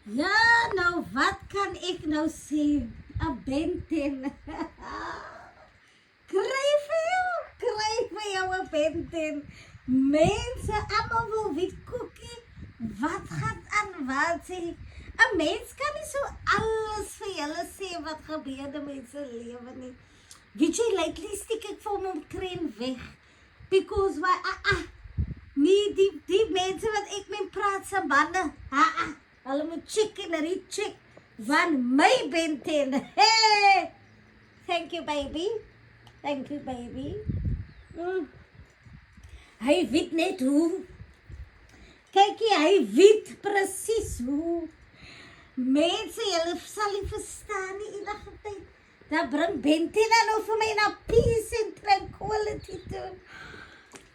Ja, nou wat kan ek nou sê? 'n Benten. Kry vir jou 'n Benten. Mense, almal wil wit koekie. Wat gaan aan wat sê? 'n Mens kan nie so alles vir julle sê wat gebeur in mense lewe nie. Weet jy, lately stiek ek vir my kren weg. Because why, nee, die mense wat ek mee praat se bande, hulle moet check en recheck van my Benten. Hey! Thank you, baby. Thank you, baby. Hy weet net hoe. Kykie, hy weet presies hoe. Mense, julle sal nie verstaan nie enige tyd. Dat bring Benten nou vir my na peace and tranquility toe.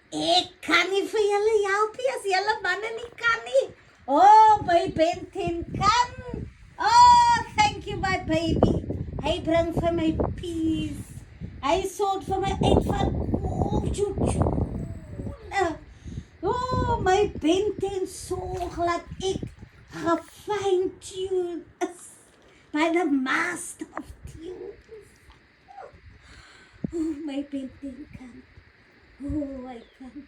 Ek kan nie vir julle help nie as julle manne nie kan nie. Oh, my Benten kan. Oh, thank you, my baby. Hy bring vir my peace. Hy sorg vir my uit van oh, my Benten sorg dat ek gefine-tuned is by the master of tunes. Oh, my Benten kan. Oh, I can.